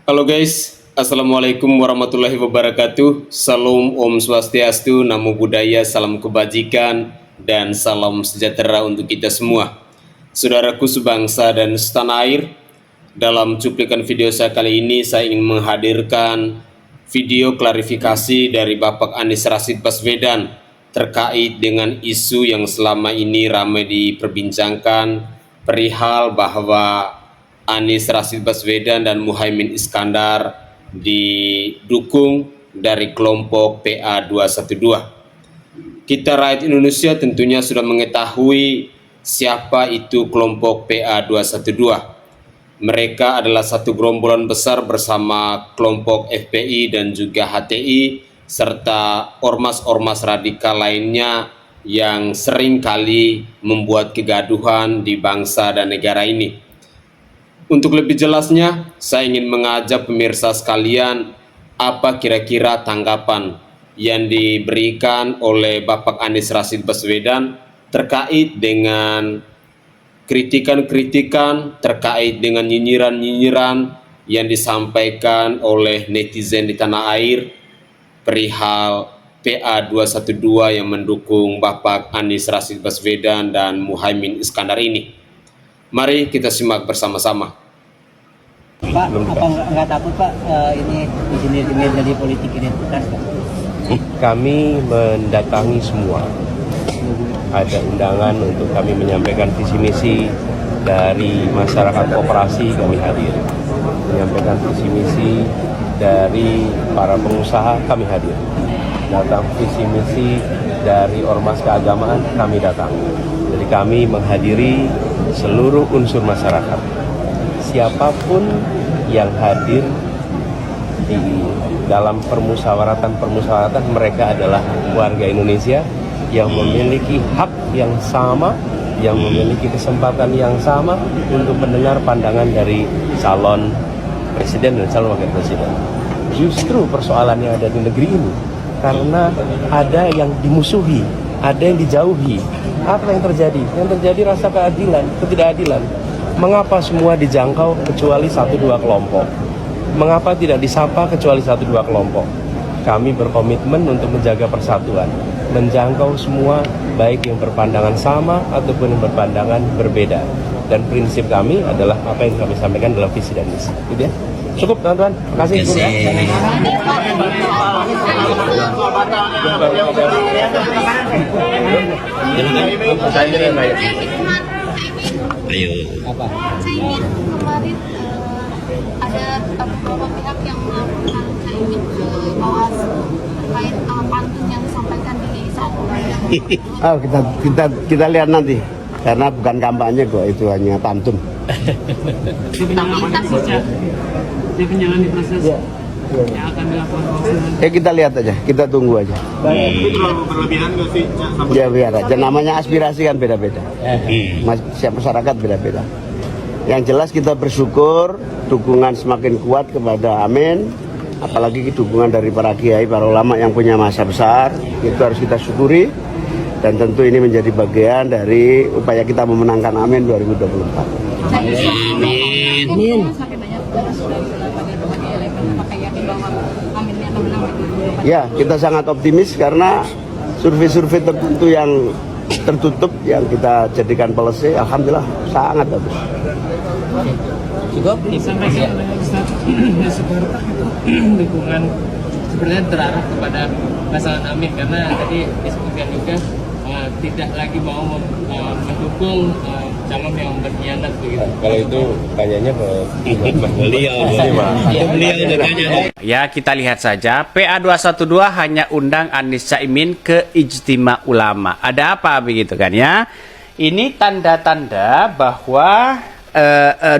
Halo guys, Assalamualaikum warahmatullahi wabarakatuh. Salam Om Swastiastu, Namo Buddhaya, salam kebajikan, dan salam sejahtera untuk kita semua. Saudaraku sebangsa dan setanah air, dalam cuplikan video saya kali ini saya ingin menghadirkan video klarifikasi dari Bapak Anies Rashid Baswedan terkait dengan isu yang selama ini ramai diperbincangkan perihal bahwa Anies Rashid Baswedan dan Muhaimin Iskandar didukung dari kelompok PA212. Kita rakyat Indonesia tentunya sudah mengetahui siapa itu kelompok PA212. Mereka adalah satu gerombolan besar bersama kelompok FPI dan juga HTI serta ormas-ormas radikal lainnya yang sering kali membuat kegaduhan di bangsa dan negara ini. Untuk lebih jelasnya, saya ingin mengajak pemirsa sekalian apa kira-kira tanggapan yang diberikan oleh Bapak Anies Rashid Baswedan terkait dengan kritikan-kritikan, terkait dengan nyinyiran-nyinyiran yang disampaikan oleh netizen di tanah air perihal PA212 yang mendukung Bapak Anies Rashid Baswedan dan Muhaimin Iskandar ini. Mari kita simak bersama-sama. Pak, apa nggak takut Pak ini di sini menjadi politik identitas Pak? Kami mendatangi semua. Ada undangan untuk kami menyampaikan visi misi dari masyarakat koperasi, kami hadir. Menyampaikan visi misi dari para pengusaha, kami hadir. Datang visi misi dari ormas keagamaan, kami datang. Jadi kami menghadiri seluruh unsur masyarakat. Siapapun yang hadir di dalam permusyawaratan mereka adalah warga Indonesia yang memiliki hak yang sama, yang memiliki kesempatan yang sama untuk mendengar pandangan dari calon presiden dan calon wakil presiden. Justru persoalan yang ada di negeri ini karena ada yang dimusuhi, ada yang dijauhi. Apa yang terjadi? Yang terjadi rasa keadilan, ketidakadilan. Mengapa semua dijangkau kecuali 1-2 kelompok? Mengapa tidak disapa kecuali 1-2 kelompok? Kami berkomitmen untuk menjaga persatuan, menjangkau semua baik yang berpandangan sama ataupun yang berpandangan berbeda. Dan prinsip kami adalah apa yang kami sampaikan dalam visi dan misi. Gitu ya. Cukup teman-teman. Terima kasih. Ayo. Apa? Kemarin ada beberapa pihak yang melaporkan Caimin ke Bawaslu terkait pantun yang disampaikan di saat pemilihan. Oh, kita lihat nanti karena bukan kampanye kok, itu hanya pantun. Dia menjalani proses yang akan dilakukan Bawaslu. Kita lihat aja, kita tunggu aja. Itu terlalu berlebihan nggak sih? Ya biar aja, namanya aspirasi kan beda-beda. Siap masyarakat beda-beda. Yang jelas kita bersyukur dukungan semakin kuat kepada Amin, apalagi dukungan dari para kiai, para ulama yang punya masa besar, itu harus kita syukuri. Dan tentu ini menjadi bagian dari upaya kita memenangkan Amin 2024. Amin. Ya, kita sangat optimis karena survei-survei tertentu yang tertutup yang kita jadikan policy, alhamdulillah sangat bagus. Cukup? Disampaikan oleh Ustadz Soekarno dukungan sebenarnya terarah kepada pasangan Amin karena tadi disebutkan juga tidak lagi mau mendukung calon yang berkhianat begitu. Kalau itu tanyanya ke Beliau udah tanya. Ya, kita lihat saja. PA212 hanya undang Anies Caimin ke Ijtima Ulama. Ada apa begitu kan ya? Ini tanda-tanda bahwa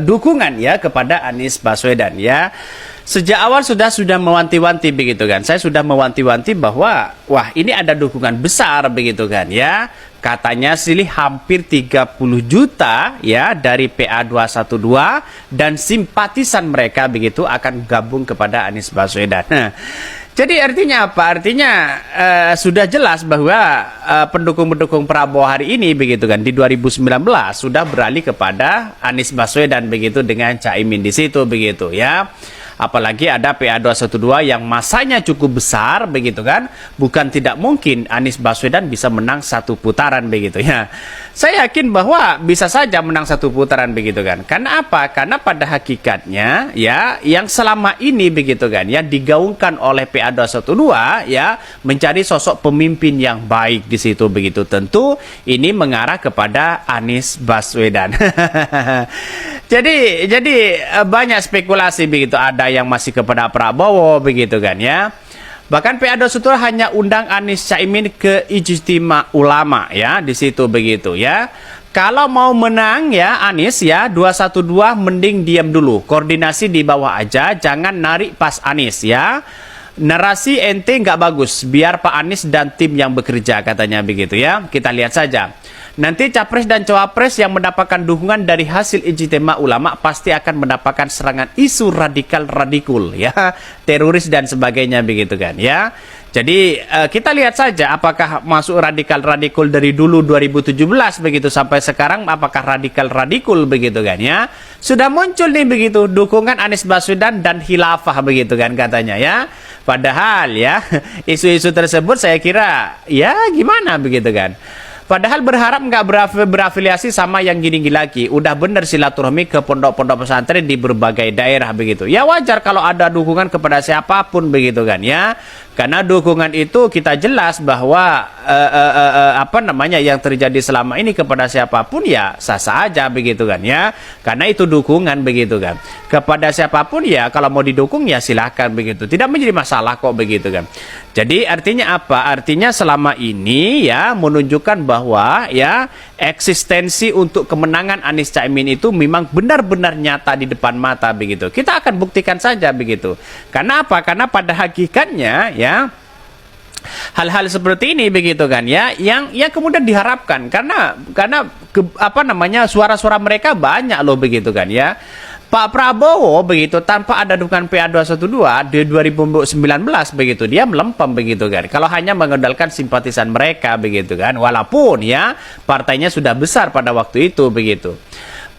dukungan ya kepada Anies Baswedan ya. Sejak awal sudah mewanti-wanti begitu kan. Saya sudah mewanti-wanti bahwa wah ini ada dukungan besar begitu kan ya. Katanya sih hampir 30 juta ya dari PA212 dan simpatisan mereka begitu akan gabung kepada Anies Baswedan. Nah, jadi artinya apa? Artinya sudah jelas bahwa pendukung-pendukung Prabowo hari ini begitu kan di 2019 sudah beralih kepada Anies Baswedan begitu dengan Caimin di situ begitu ya. apalagi ada PA212 yang masanya cukup besar begitu kan. Bukan tidak mungkin Anies Baswedan bisa menang satu putaran begitu ya. Saya yakin bahwa bisa saja menang satu putaran begitu kan. Karena apa? Karena pada hakikatnya ya yang selama ini begitu kan ya digaungkan oleh PA212 ya mencari sosok pemimpin yang baik di situ begitu. Tentu ini mengarah kepada Anies Baswedan. jadi banyak spekulasi begitu, ada yang masih kepada Prabowo begitu kan ya. Bahkan PA212 hanya undang Anies Caimin ke Ijtima Ulama ya di situ begitu ya. Kalau mau menang ya Anies ya 212 mending diam dulu, koordinasi di bawah aja, jangan narik pas Anies ya. Narasi ente nggak bagus, biar Pak Anies dan tim yang bekerja katanya begitu ya. Kita lihat saja. Nanti capres dan cawapres yang mendapatkan dukungan dari hasil ijtima ulama pasti akan mendapatkan serangan isu radikal-radikul ya, teroris dan sebagainya begitu kan ya. Jadi kita lihat saja apakah masuk radikal-radikul dari dulu 2017 begitu sampai sekarang, apakah radikal-radikul begitu kan ya. Sudah muncul nih begitu dukungan Anies Baswedan dan khilafah begitu kan katanya ya. Padahal ya isu-isu tersebut saya kira ya gimana begitu kan. Padahal berharap nggak berafiliasi sama yang gini-gini lagi. Udah bener silaturahmi ke pondok-pondok pesantren di berbagai daerah begitu. Ya wajar kalau ada dukungan kepada siapapun begitu kan ya. Karena dukungan itu kita jelas bahwa yang terjadi selama ini kepada siapapun ya sah-sah aja begitu kan ya. Karena itu dukungan begitu kan. Kepada siapapun ya kalau mau didukung ya silahkan begitu. Tidak menjadi masalah kok begitu kan. Jadi artinya apa? Artinya selama ini ya menunjukkan bahwa ya eksistensi untuk kemenangan Anies Caimin itu memang benar-benar nyata di depan mata begitu. Kita akan buktikan saja begitu. Karena apa? Karena pada hakikatnya ya hal-hal seperti ini begitu kan ya yang kemudian diharapkan karena suara-suara mereka banyak loh begitu kan ya. Pak Prabowo begitu tanpa ada dukungan PA212 di 2019 begitu dia melempem begitu kan. Kalau hanya mengandalkan simpatisan mereka begitu kan, walaupun ya partainya sudah besar pada waktu itu begitu.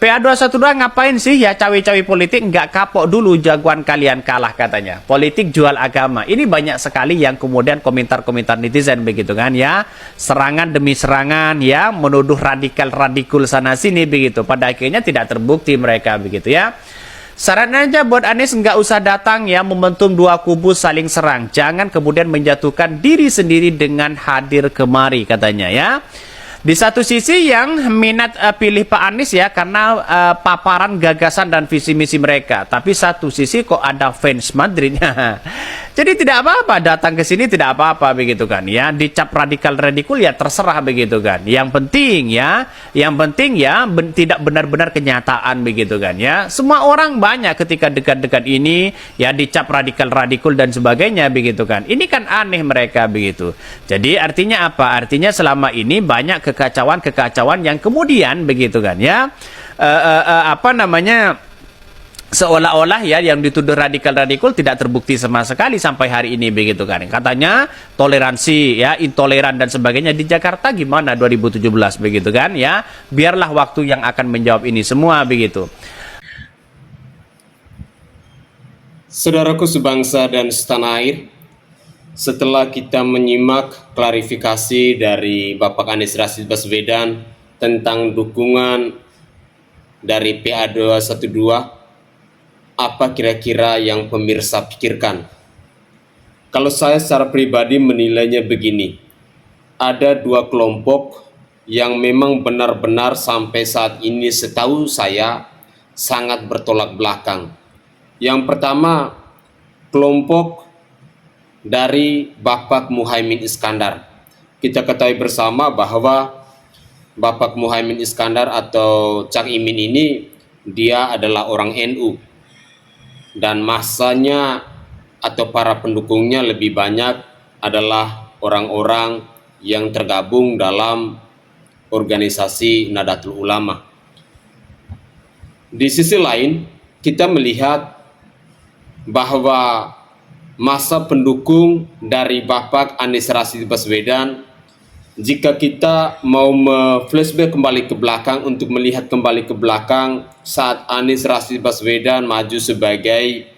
PA212 ngapain sih ya cawe-cawe politik, nggak kapok dulu jagoan kalian kalah katanya. Politik jual agama. Ini banyak sekali yang kemudian komentar-komentar netizen begitu kan ya. Serangan demi serangan ya menuduh radikal-radikul sana sini begitu. Pada akhirnya tidak terbukti mereka begitu ya. Saran aja buat Anies nggak usah datang ya membentuk dua kubu saling serang. Jangan kemudian menjatuhkan diri sendiri dengan hadir kemari katanya ya. Di satu sisi yang minat pilih Pak Anies ya karena paparan gagasan dan visi misi mereka. Tapi satu sisi kok ada fans Madridnya. Jadi tidak apa-apa datang ke sini tidak apa-apa begitu kan ya. Dicap radikal-radikul ya terserah begitu kan. Yang penting ya tidak benar-benar kenyataan begitu kan ya. Semua orang banyak ketika dekat-dekat ini ya dicap radikal-radikul dan sebagainya begitu kan. Ini kan aneh mereka begitu. Jadi artinya apa? Artinya selama ini banyak kekacauan yang kemudian begitu kan ya seolah-olah ya yang dituduh radikal-radikal tidak terbukti sama sekali sampai hari ini begitu kan. Katanya toleransi ya intoleran dan sebagainya di Jakarta gimana 2017 begitu kan ya. Biarlah waktu yang akan menjawab ini semua begitu. Saudaraku sebangsa dan setanah air, setelah kita menyimak klarifikasi dari Bapak Anies Rashid Baswedan tentang dukungan dari PA212, apa kira-kira yang pemirsa pikirkan? Kalau saya secara pribadi menilainya begini, ada dua kelompok yang memang benar-benar sampai saat ini setahu saya sangat bertolak belakang. Yang pertama, kelompok dari Bapak Muhaimin Iskandar. Kita ketahui bersama bahwa Bapak Muhaimin Iskandar atau Cak Imin ini dia adalah orang NU dan masanya atau para pendukungnya lebih banyak adalah orang-orang yang tergabung dalam organisasi Nahdlatul Ulama. Di sisi lain kita melihat bahwa masa pendukung dari Bapak Anies Rashid Baswedan, jika kita mau flashback kembali ke belakang untuk melihat kembali ke belakang saat Anies Rashid Baswedan maju sebagai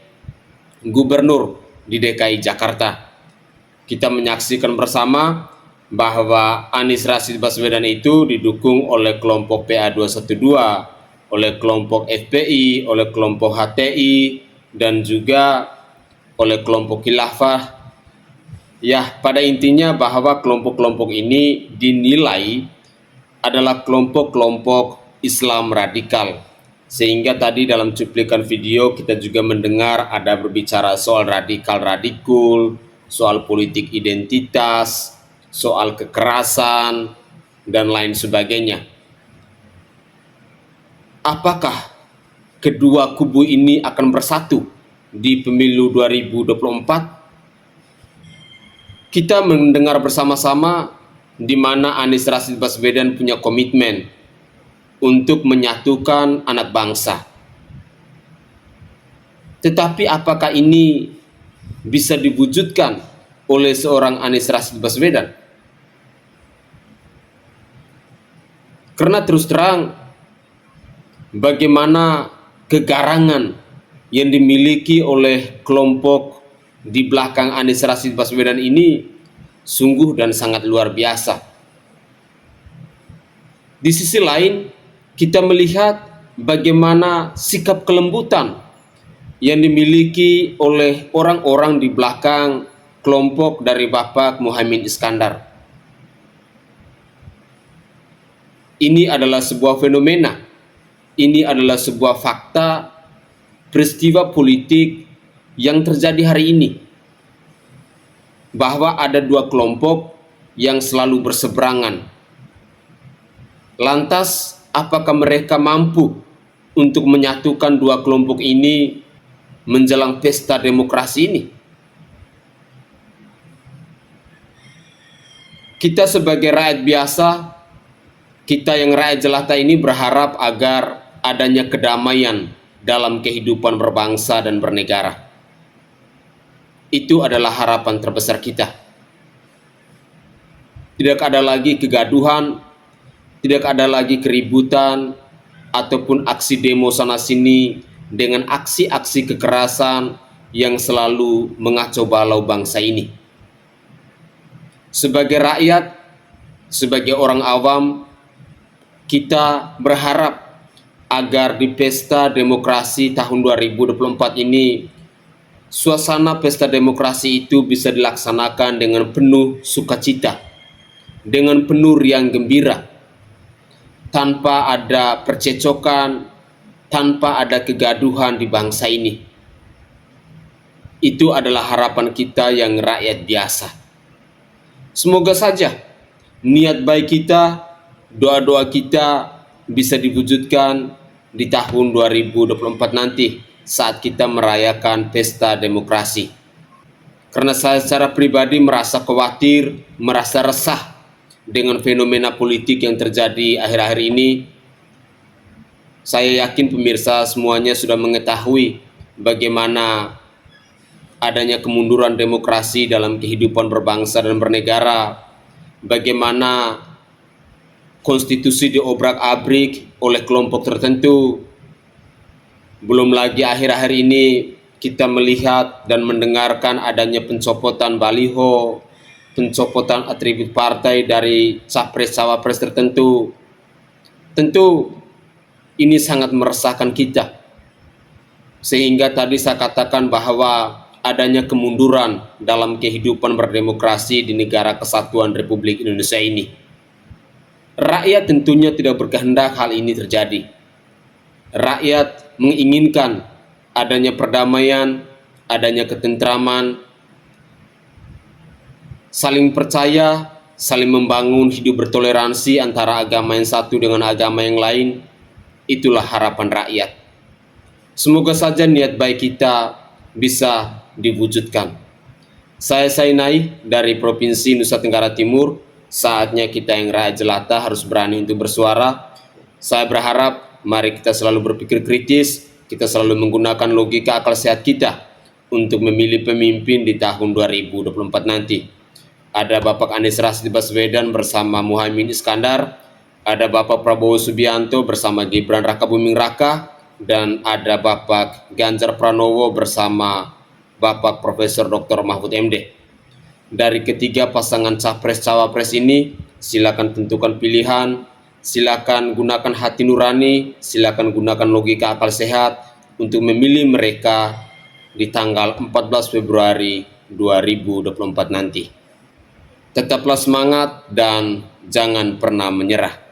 gubernur di DKI Jakarta. Kita menyaksikan bersama bahwa Anies Rashid Baswedan itu didukung oleh kelompok PA212, oleh kelompok FPI, oleh kelompok HTI, dan juga oleh kelompok Khilafah. Ya, pada intinya bahwa kelompok-kelompok ini dinilai adalah kelompok-kelompok Islam radikal. Sehingga tadi dalam cuplikan video kita juga mendengar ada berbicara soal radikal-radikul, soal politik identitas, soal kekerasan, dan lain sebagainya. Apakah kedua kubu ini akan bersatu di pemilu 2024? Kita mendengar bersama-sama di mana Anies Rashid Baswedan punya komitmen untuk menyatukan anak bangsa. Tetapi apakah ini bisa diwujudkan oleh seorang Anies Rashid Baswedan? Karena terus terang, bagaimana kegarangan yang dimiliki oleh kelompok di belakang Anies Rashid Baswedan ini sungguh dan sangat luar biasa. Di sisi lain, kita melihat bagaimana sikap kelembutan yang dimiliki oleh orang-orang di belakang kelompok dari Bapak Muhaimin Iskandar. Ini adalah sebuah fenomena, ini adalah sebuah fakta peristiwa politik yang terjadi hari ini, bahwa ada dua kelompok yang selalu berseberangan. Lantas, apakah mereka mampu untuk menyatukan dua kelompok ini menjelang pesta demokrasi ini? Kita sebagai rakyat biasa, kita yang rakyat jelata ini berharap agar adanya kedamaian dalam kehidupan berbangsa dan bernegara. Itu adalah harapan terbesar kita. Tidak ada lagi kegaduhan, tidak ada lagi keributan, ataupun aksi demo sana-sini dengan aksi-aksi kekerasan yang selalu mengacau balau bangsa ini. Sebagai rakyat, sebagai orang awam, kita berharap agar di pesta demokrasi tahun 2024 ini, suasana pesta demokrasi itu bisa dilaksanakan dengan penuh sukacita, dengan penuh riang gembira, tanpa ada percecokan, tanpa ada kegaduhan di bangsa ini. Itu adalah harapan kita yang rakyat biasa. Semoga saja niat baik kita, doa-doa kita bisa diwujudkan di tahun 2024 nanti saat kita merayakan pesta demokrasi. Karena saya secara pribadi merasa khawatir, merasa resah dengan fenomena politik yang terjadi akhir-akhir ini. Saya yakin pemirsa semuanya sudah mengetahui bagaimana adanya kemunduran demokrasi dalam kehidupan berbangsa dan bernegara, bagaimana konstitusi diobrak-abrik oleh kelompok tertentu. Belum lagi akhir-akhir ini kita melihat dan mendengarkan adanya pencopotan baliho, pencopotan atribut partai dari capres-cawapres tertentu. Tentu ini sangat meresahkan kita. Sehingga tadi saya katakan bahwa adanya kemunduran dalam kehidupan berdemokrasi di negara kesatuan Republik Indonesia ini. Rakyat tentunya tidak berkehendak hal ini terjadi. Rakyat menginginkan adanya perdamaian, adanya ketentraman, saling percaya, saling membangun hidup bertoleransi antara agama yang satu dengan agama yang lain. Itulah harapan rakyat. Semoga saja niat baik kita bisa diwujudkan. Saya Sainai dari Provinsi Nusa Tenggara Timur. Saatnya kita yang rakyat jelata harus berani untuk bersuara. Saya berharap mari kita selalu berpikir kritis, kita selalu menggunakan logika akal sehat kita untuk memilih pemimpin di tahun 2024 nanti. Ada Bapak Anies Rashid Baswedan bersama Muhaimin Iskandar, ada Bapak Prabowo Subianto bersama Gibran Raka Buming Raka, dan ada Bapak Ganjar Pranowo bersama Bapak Profesor Dr. Mahfud MD. Dari ketiga pasangan capres-cawapres ini, silakan tentukan pilihan, silakan gunakan hati nurani, silakan gunakan logika akal sehat untuk memilih mereka di tanggal 14 Februari 2024 nanti. Tetaplah semangat dan jangan pernah menyerah.